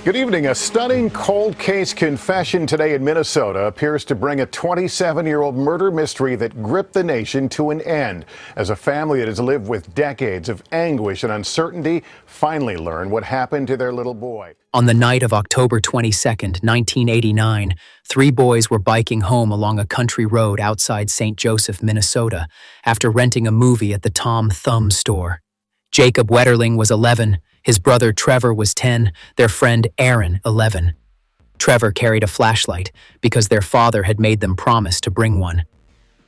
Good evening. A stunning cold case confession today in Minnesota appears to bring a 27-year-old murder mystery that gripped the nation to an end, as a family that has lived with decades of anguish and uncertainty finally learned what happened to their little boy. On the night of October 22nd, 1989, three boys were biking home along a country road outside St. Joseph, Minnesota, after renting a movie at the Tom Thumb store. Jacob Wetterling was 11, his brother Trevor was 10, their friend Aaron 11. Trevor carried a flashlight because their father had made them promise to bring one.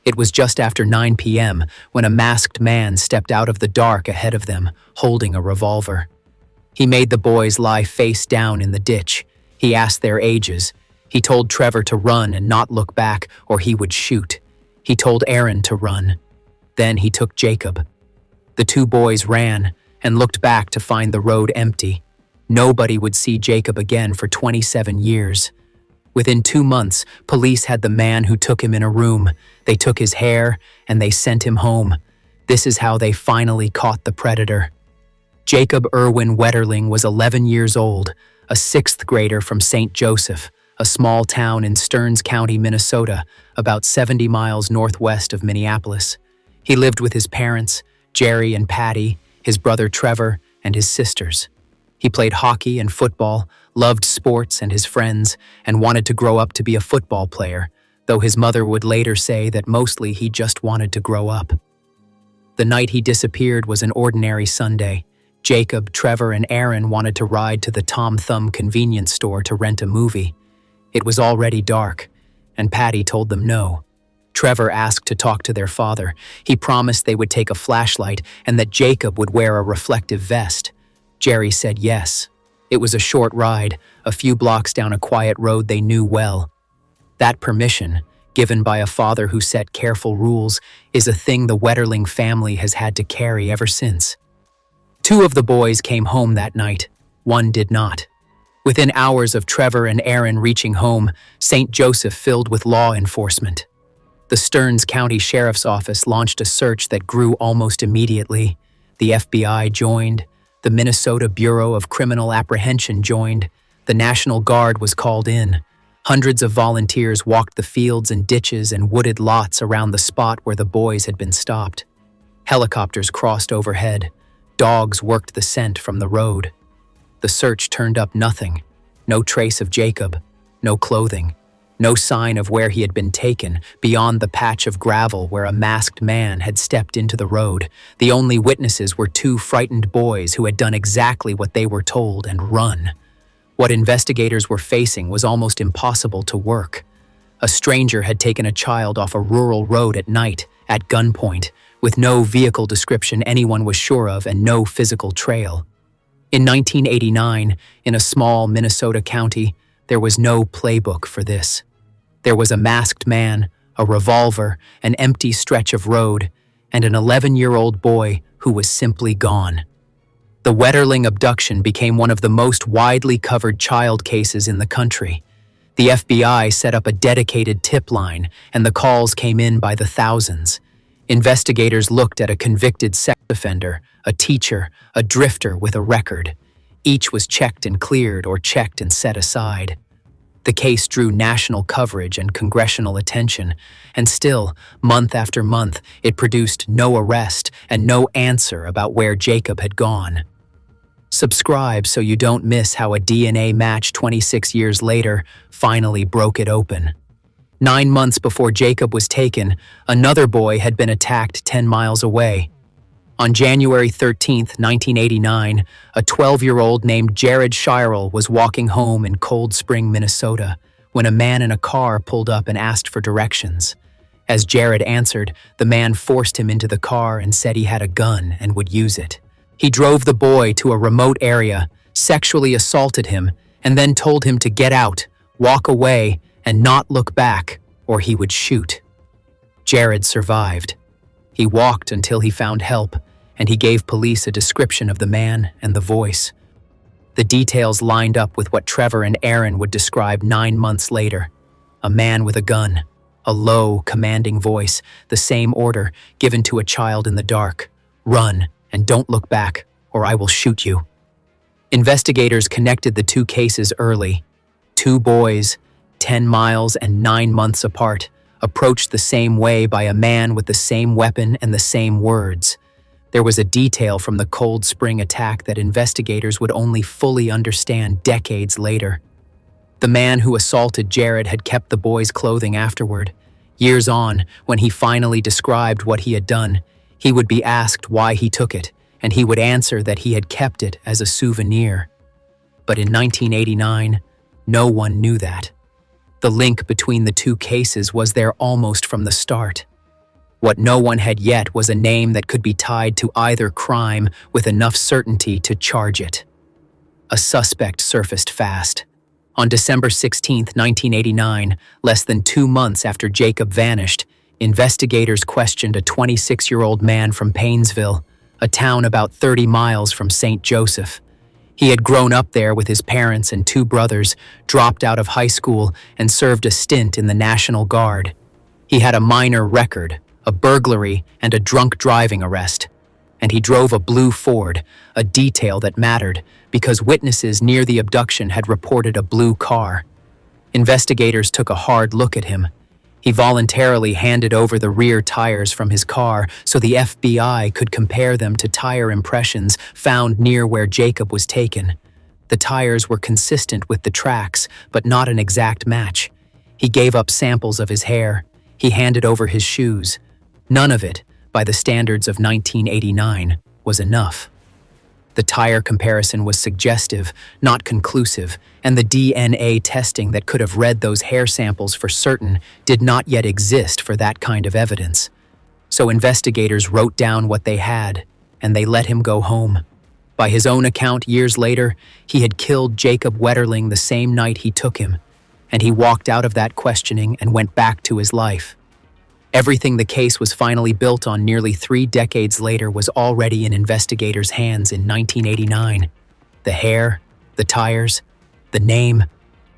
It was just after 9 p.m. when a masked man stepped out of the dark ahead of them, holding a revolver. He made the boys lie face down in the ditch. He asked their ages. He told Trevor to run and not look back, or he would shoot. He told Aaron to run. Then he took Jacob. The two boys ran and looked back to find the road empty. Nobody would see Jacob again for 27 years. Within 2 months, police had the man who took him in a room. They took his hair and they sent him home. This is how they finally caught the predator. Jacob Irwin Wetterling was 11 years old, a 6th grader from St. Joseph, a small town in Stearns County, Minnesota, about 70 miles northwest of Minneapolis. He lived with his parents, Jerry and Patty, his brother Trevor, and his sisters. He played hockey and football, loved sports and his friends, and wanted to grow up to be a football player, though his mother would later say that mostly he just wanted to grow up. The night he disappeared was an ordinary Sunday. Jacob, Trevor, and Aaron wanted to ride to the Tom Thumb convenience store to rent a movie. It was already dark, and Patty told them no. Trevor asked to talk to their father. He promised they would take a flashlight and that Jacob would wear a reflective vest. Jerry said yes. It was a short ride, a few blocks down a quiet road they knew well. That permission, given by a father who set careful rules, is a thing the Wetterling family has had to carry ever since. 2 of the boys came home that night. 1 did not. Within hours of Trevor and Aaron reaching home, St. Joseph filled with law enforcement. The Stearns County Sheriff's Office launched a search that grew almost immediately. The FBI joined. The Minnesota Bureau of Criminal Apprehension joined. The National Guard was called in. Hundreds of volunteers walked the fields and ditches and wooded lots around the spot where the boys had been stopped. Helicopters crossed overhead. Dogs worked the scent from the road. The search turned up nothing. No trace of Jacob. No clothing. No sign of where he had been taken, beyond the patch of gravel where a masked man had stepped into the road. The only witnesses were 2 frightened boys who had done exactly what they were told and run. What investigators were facing was almost impossible to work. A stranger had taken a child off a rural road at night, at gunpoint, with no vehicle description anyone was sure of and no physical trail. In 1989, in a small Minnesota county, there was no playbook for this. There was a masked man, a revolver, an empty stretch of road, and an 11-year-old boy who was simply gone. The Wetterling abduction became one of the most widely covered child cases in the country. The FBI set up a dedicated tip line, and the calls came in by the thousands. Investigators looked at a convicted sex offender, a teacher, a drifter with a record. Each was checked and cleared or checked and set aside. The case drew national coverage and congressional attention, and still, month after month, it produced no arrest and no answer about where Jacob had gone. Subscribe so you don't miss how a DNA match 26 years later finally broke it open. 9 months before Jacob was taken, another boy had been attacked 10 miles away. On January 13, 1989, a 12-year-old named Jared Shirel was walking home in Cold Spring, Minnesota, when a man in a car pulled up and asked for directions. As Jared answered, the man forced him into the car and said he had a gun and would use it. He drove the boy to a remote area, sexually assaulted him, and then told him to get out, walk away, and not look back, or he would shoot. Jared survived. He walked until he found help, and he gave police a description of the man and the voice. The details lined up with what Trevor and Aaron would describe 9 months later. A man with a gun, a low, commanding voice, the same order given to a child in the dark. Run, and don't look back, or I will shoot you. Investigators connected the two cases early. Two boys, 10 miles and 9 months apart, approached the same way by a man with the same weapon and the same words. There was a detail from the Cold Spring attack that investigators would only fully understand decades later. The man who assaulted Jared had kept the boy's clothing afterward. Years on, when he finally described what he had done, he would be asked why he took it, and he would answer that he had kept it as a souvenir. But in 1989, no one knew that. The link between the two cases was there almost from the start. What no one had yet was a name that could be tied to either crime with enough certainty to charge it. A suspect surfaced fast. On December 16, 1989, less than 2 months after Jacob vanished, investigators questioned a 26-year-old man from Paynesville, a town about 30 miles from St. Joseph. He had grown up there with his parents and 2 brothers, dropped out of high school, and served a stint in the National Guard. He had a minor record, a burglary, and a drunk driving arrest. And he drove a blue Ford, a detail that mattered because witnesses near the abduction had reported a blue car. Investigators took a hard look at him. He voluntarily handed over the rear tires from his car so the FBI could compare them to tire impressions found near where Jacob was taken. The tires were consistent with the tracks, but not an exact match. He gave up samples of his hair. He handed over his shoes. None of it, by the standards of 1989, was enough. The tire comparison was suggestive, not conclusive, and the DNA testing that could have read those hair samples for certain did not yet exist for that kind of evidence. So investigators wrote down what they had, and they let him go home. By his own account years later, he had killed Jacob Wetterling the same night he took him, and he walked out of that questioning and went back to his life. Everything the case was finally built on nearly 3 decades later was already in investigators' hands in 1989. The hair, the tires, the name.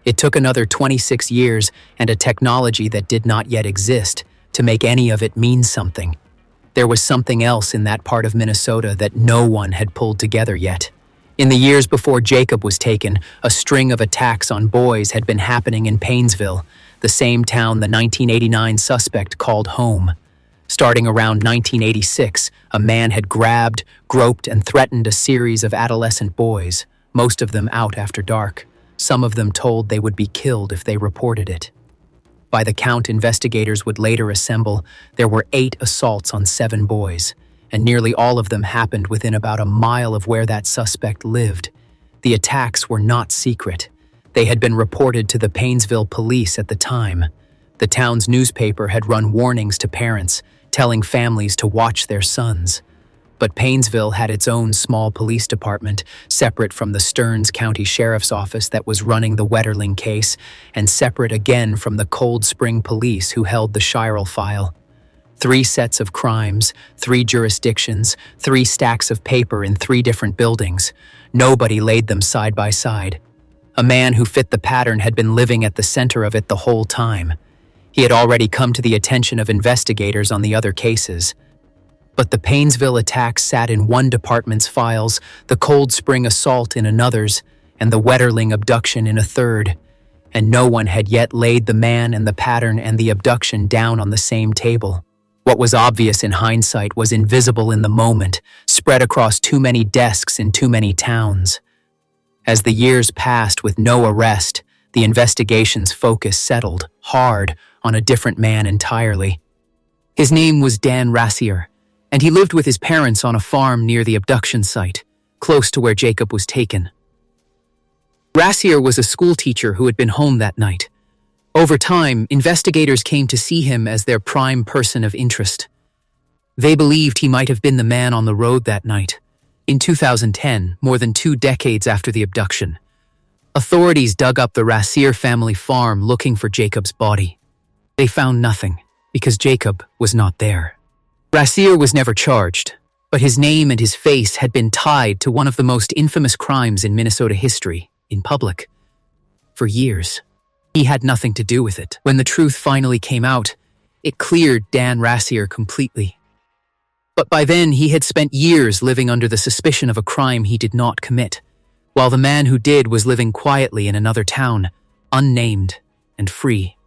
It took another 26 years and a technology that did not yet exist to make any of it mean something. There was something else in that part of Minnesota that no one had pulled together yet. In the years before Jacob was taken, a string of attacks on boys had been happening in Paynesville, the same town the 1989 suspect called home. Starting around 1986, a man had grabbed, groped, and threatened a series of adolescent boys, most of them out after dark. Some of them told they would be killed if they reported it. By the count investigators would later assemble, there were 8 assaults on 7 boys, and nearly all of them happened within about a mile of where that suspect lived. The attacks were not secret. They had been reported to the Paynesville police at the time. The town's newspaper had run warnings to parents, telling families to watch their sons. But Paynesville had its own small police department, separate from the Stearns County Sheriff's Office that was running the Wetterling case, and separate again from the Cold Spring Police who held the Shirel file. 3 sets of crimes, 3 jurisdictions, 3 stacks of paper in 3 different buildings. Nobody laid them side by side. A man who fit the pattern had been living at the center of it the whole time. He had already come to the attention of investigators on the other cases. But the Paynesville attack sat in one department's files, the Cold Spring assault in another's, and the Wetterling abduction in a third. And no one had yet laid the man and the pattern and the abduction down on the same table. What was obvious in hindsight was invisible in the moment, spread across too many desks in too many towns. As the years passed with no arrest, the investigation's focus settled, hard, on a different man entirely. His name was Dan Rassier, and he lived with his parents on a farm near the abduction site, close to where Jacob was taken. Rassier was a schoolteacher who had been home that night. Over time, investigators came to see him as their prime person of interest. They believed he might have been the man on the road that night. In 2010, more than 2 decades after the abduction, authorities dug up the Rassier family farm looking for Jacob's body. They found nothing, because Jacob was not there. Rassier was never charged, but his name and his face had been tied to one of the most infamous crimes in Minnesota history, in public. For years, he had nothing to do with it. When the truth finally came out, it cleared Dan Rassier completely. But by then, he had spent years living under the suspicion of a crime he did not commit. while the man who did was living quietly in another town, unnamed and free.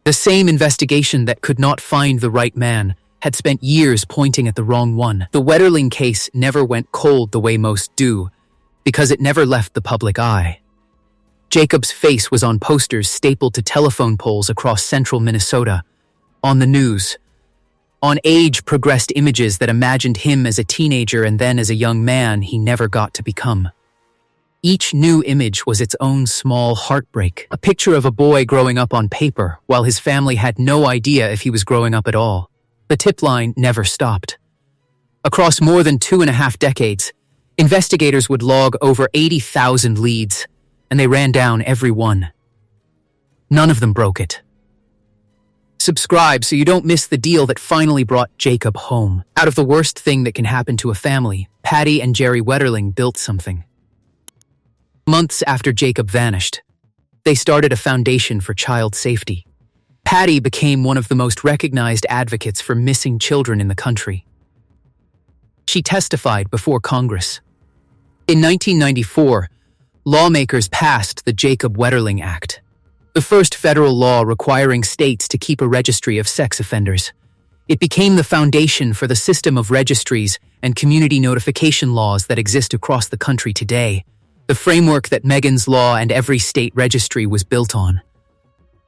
The same investigation that could not find the right man had spent years pointing at the wrong one. The Wetterling case never went cold the way most do, because it never left the public eye. Jacob's face was on posters stapled to telephone poles across central Minnesota, on the news, on age-progressed images that imagined him as a teenager and then as a young man he never got to become. Each new image was its own small heartbreak, a picture of a boy growing up on paper while his family had no idea if he was growing up at all. The tip line never stopped. Across more than 2.5 decades, investigators would log over 80,000 leads, and they ran down every one. None of them broke it. Subscribe so you don't miss the deal that finally brought Jacob home. Out of the worst thing that can happen to a family, Patty and Jerry Wetterling built something. Months after Jacob vanished, they started a foundation for child safety. Patty became one of the most recognized advocates for missing children in the country. She testified before Congress. In 1994, lawmakers passed the Jacob Wetterling Act, the first federal law requiring states to keep a registry of sex offenders. It became the foundation for the system of registries and community notification laws that exist across the country today, the framework that Megan's Law and every state registry was built on.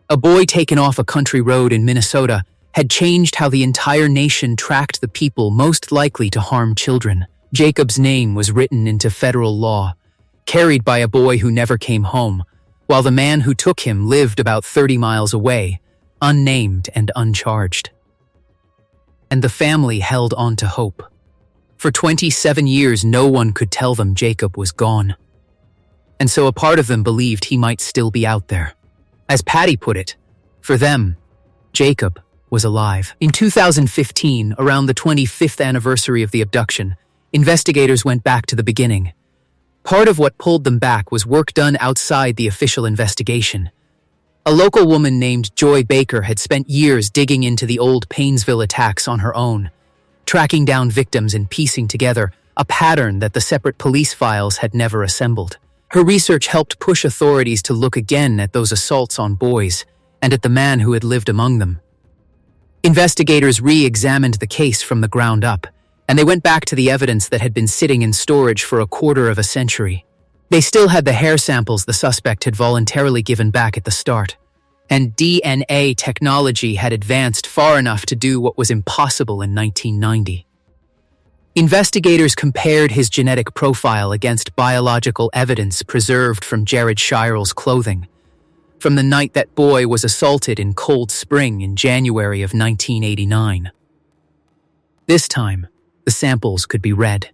A boy taken off a country road in Minnesota had changed how the entire nation tracked the people most likely to harm children. Jacob's name was written into federal law, carried by a boy who never came home, while the man who took him lived about 30 miles away, unnamed and uncharged. And the family held on to hope. For 27 years, no one could tell them Jacob was gone. And so a part of them believed he might still be out there. As Patty put it, for them, Jacob was alive. In 2015, around the 25th anniversary of the abduction, investigators went back to the beginning. Part of what pulled them back was work done outside the official investigation. A local woman named Joy Baker had spent years digging into the old Painesville attacks on her own, tracking down victims and piecing together a pattern that the separate police files had never assembled. Her research helped push authorities to look again at those assaults on boys and at the man who had lived among them. Investigators re-examined the case from the ground up, and they went back to the evidence that had been sitting in storage for a quarter of a century. They still had the hair samples the suspect had voluntarily given back at the start, and DNA technology had advanced far enough to do what was impossible in 1990. Investigators compared his genetic profile against biological evidence preserved from Jared Shirell's clothing, from the night that boy was assaulted in Cold Spring in January of 1989. This time, the samples could be read.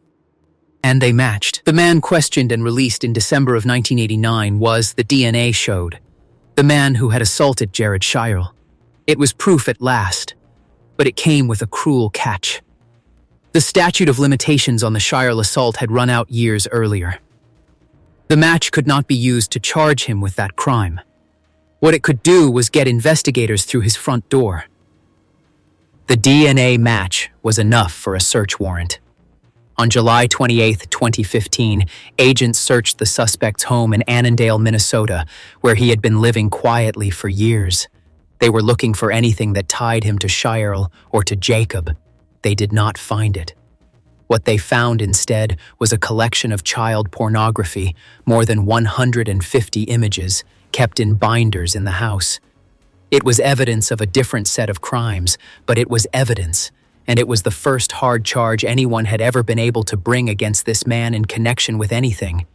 And they matched. The man questioned and released in December of 1989 was, the DNA showed, the man who had assaulted Jared Shirell. It was proof at last, but it came with a cruel catch. The statute of limitations on the Shirell assault had run out years earlier. The match could not be used to charge him with that crime. What it could do was get investigators through his front door. The DNA match was enough for a search warrant. On July 28, 2015, agents searched the suspect's home in Annandale, Minnesota, where he had been living quietly for years. They were looking for anything that tied him to Shirell or to Jacob. They did not find it. What they found instead was a collection of child pornography, more than 150 images, kept in binders in the house. It was evidence of a different set of crimes, but it was evidence, and it was the first hard charge anyone had ever been able to bring against this man in connection with anything.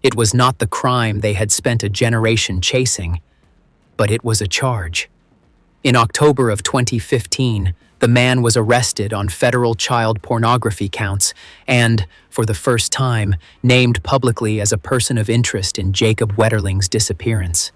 It was not the crime they had spent a generation chasing, but it was a charge. In October of 2015, the man was arrested on federal child pornography counts and, for the first time, named publicly as a person of interest in Jacob Wetterling's disappearance.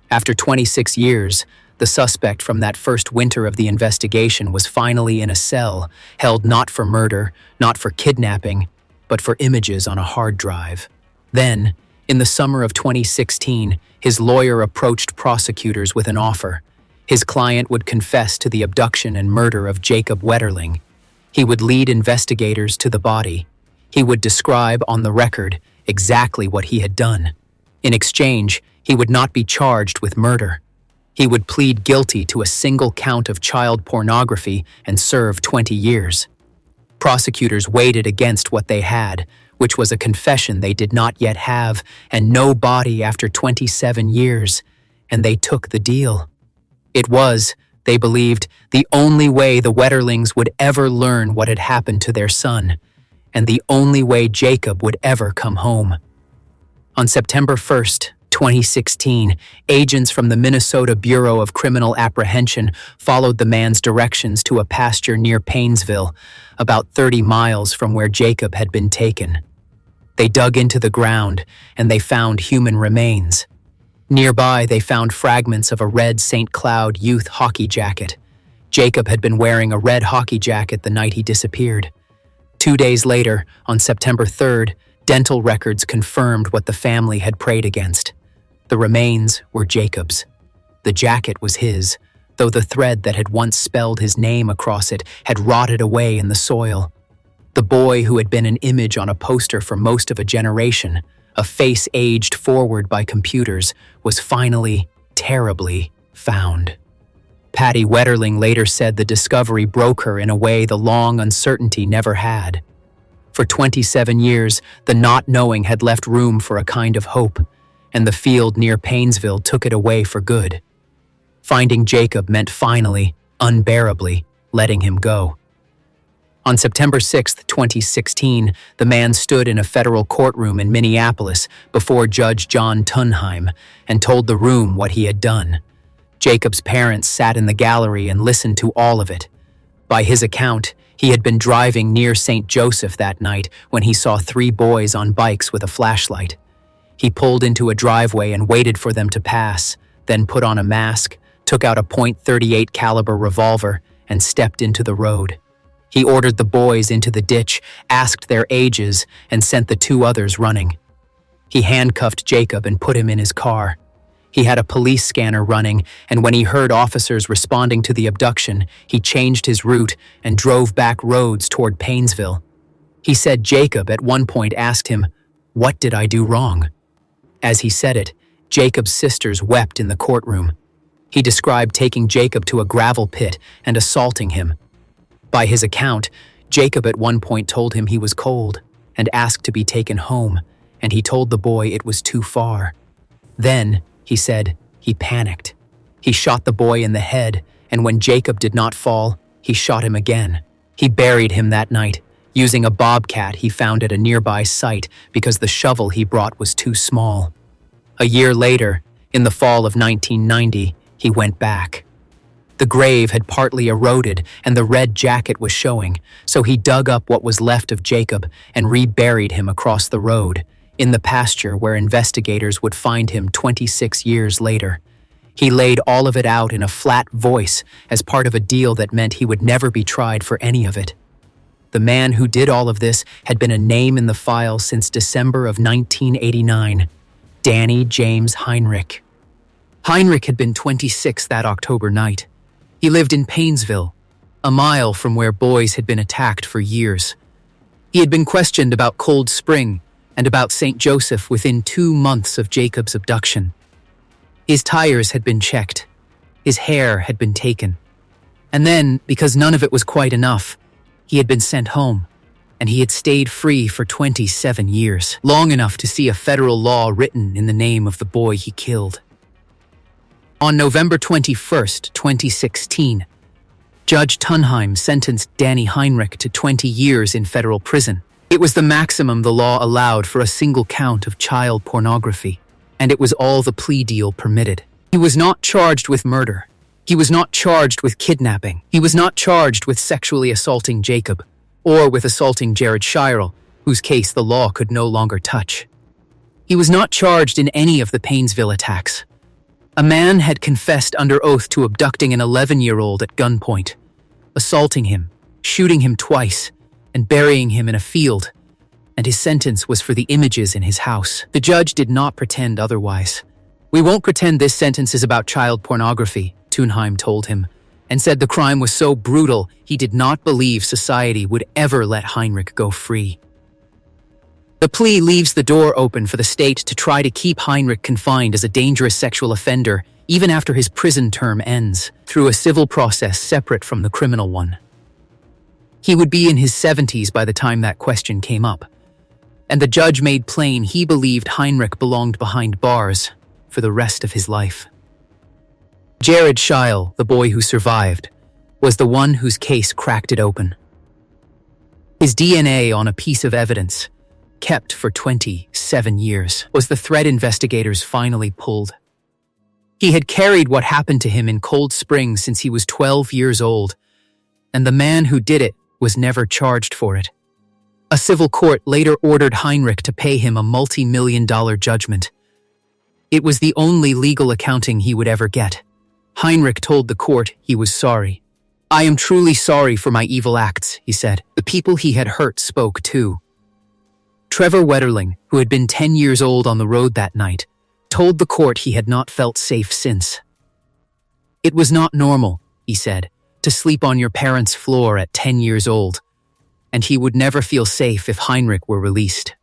After 26 years, the suspect from that first winter of the investigation was finally in a cell, held not for murder, not for kidnapping, but for images on a hard drive. Then, in the summer of 2016, his lawyer approached prosecutors with an offer. His client would confess to the abduction and murder of Jacob Wetterling. He would lead investigators to the body. He would describe on the record exactly what he had done. In exchange, he would not be charged with murder. He would plead guilty to a single count of child pornography and serve 20 years. Prosecutors weighed against what they had, which was a confession they did not yet have and no body after 27 years, and they took the deal. It was, they believed, the only way the Wetterlings would ever learn what had happened to their son, and the only way Jacob would ever come home. On September 1st, 2016, agents from the Minnesota Bureau of Criminal Apprehension followed the man's directions to a pasture near Paynesville, about 30 miles from where Jacob had been taken. They dug into the ground, and they found human remains. Nearby, they found fragments of a red St. Cloud youth hockey jacket. Jacob had been wearing a red hockey jacket the night he disappeared. 2 days later, on September 3rd, dental records confirmed what the family had prayed against. The remains were Jacob's. The jacket was his, though the thread that had once spelled his name across it had rotted away in the soil. The boy who had been an image on a poster for most of a generation, a face aged forward by computers, was finally, terribly, found. Patty Wetterling later said the discovery broke her in a way the long uncertainty never had. For 27 years, the not knowing had left room for a kind of hope, and the field near Paynesville took it away for good. Finding Jacob meant finally, unbearably, letting him go. On September 6, 2016, the man stood in a federal courtroom in Minneapolis before Judge John Tunheim and told the room what he had done. Jacob's parents sat in the gallery and listened to all of it. By his account, he had been driving near St. Joseph that night when he saw 3 boys on bikes with a flashlight. He pulled into a driveway and waited for them to pass, then put on a mask, took out a .38 caliber revolver, and stepped into the road. He ordered the boys into the ditch, asked their ages, and sent the 2 others running. He handcuffed Jacob and put him in his car. He had a police scanner running, and when he heard officers responding to the abduction, he changed his route and drove back roads toward Paynesville. He said Jacob at one point asked him, "What did I do wrong?" As he said it, Jacob's sisters wept in the courtroom. He described taking Jacob to a gravel pit and assaulting him. By his account, Jacob at one point told him he was cold and asked to be taken home, and he told the boy it was too far. Then, he said, he panicked. He shot the boy in the head, and when Jacob did not fall, he shot him again. He buried him that night, using a bobcat he found at a nearby site because the shovel he brought was too small. A year later, in the fall of 1990, he went back. The grave had partly eroded and the red jacket was showing, so he dug up what was left of Jacob and reburied him across the road, in the pasture where investigators would find him 26 years later. He laid all of it out in a flat voice as part of a deal that meant he would never be tried for any of it. The man who did all of this had been a name in the file since December of 1989, Danny James Heinrich. Heinrich had been 26 that October night. He lived in Paynesville, a mile from where boys had been attacked for years. He had been questioned about Cold Spring and about St. Joseph within 2 months of Jacob's abduction. His tires had been checked. His hair had been taken. And then, because none of it was quite enough, he had been sent home, and he had stayed free for 27 years, long enough to see a federal law written in the name of the boy he killed. On November 21st, 2016, Judge Tunheim sentenced Danny Heinrich to 20 years in federal prison. It was the maximum the law allowed for a single count of child pornography, and it was all the plea deal permitted. He was not charged with murder. He was not charged with kidnapping. He was not charged with sexually assaulting Jacob, or with assaulting Jared Shirel, whose case the law could no longer touch. He was not charged in any of the Paynesville attacks. A man had confessed under oath to abducting an 11-year-old at gunpoint, assaulting him, shooting him twice, and burying him in a field, and his sentence was for the images in his house. The judge did not pretend otherwise. "We won't pretend this sentence is about child pornography," Tunheim told him, and said the crime was so brutal he did not believe society would ever let Heinrich go free. The plea leaves the door open for the state to try to keep Heinrich confined as a dangerous sexual offender even after his prison term ends, through a civil process separate from the criminal one. He would be in his 70s by the time that question came up, and the judge made plain he believed Heinrich belonged behind bars for the rest of his life. Jared Scheil, the boy who survived, was the one whose case cracked it open. His DNA on a piece of evidence, kept for 27 years, was the thread investigators finally pulled. He had carried what happened to him in Cold Spring since he was 12 years old, and the man who did it was never charged for it. A civil court later ordered Heinrich to pay him a multi-million-dollar judgment. It was the only legal accounting he would ever get. Heinrich told the court he was sorry. "I am truly sorry for my evil acts," he said. The people he had hurt spoke too. Trevor Wetterling, who had been 10 years old on the road that night, told the court he had not felt safe since. "It was not normal," he said, "to sleep on your parents' floor at 10 years old, and he would never feel safe if Heinrich were released."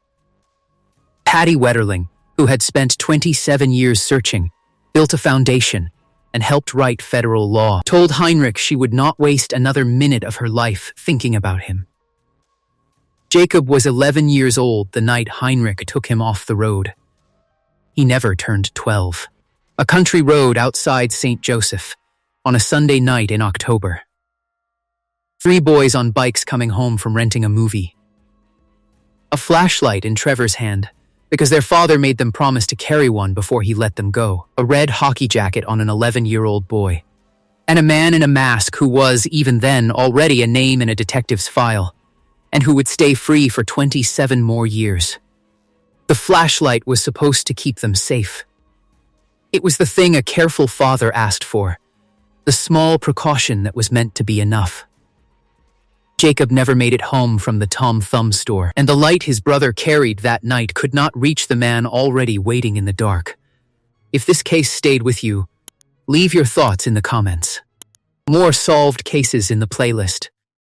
Patty Wetterling, who had spent 27 years searching, built a foundation, and helped write federal law, told Heinrich she would not waste another minute of her life thinking about him. Jacob was 11 years old the night Heinrich took him off the road. He never turned 12. A country road outside St. Joseph, on a Sunday night in October. 3 boys on bikes coming home from renting a movie. A flashlight in Trevor's hand, because their father made them promise to carry one before he let them go. A red hockey jacket on an 11-year-old boy. And a man in a mask who was, even then, already a name in a detective's file, and who would stay free for 27 more years. The flashlight was supposed to keep them safe. It was the thing a careful father asked for, the small precaution that was meant to be enough. Jacob never made it home from the Tom Thumb store, and the light his brother carried that night could not reach the man already waiting in the dark. If this case stayed with you, leave your thoughts in the comments. More solved cases in the playlist.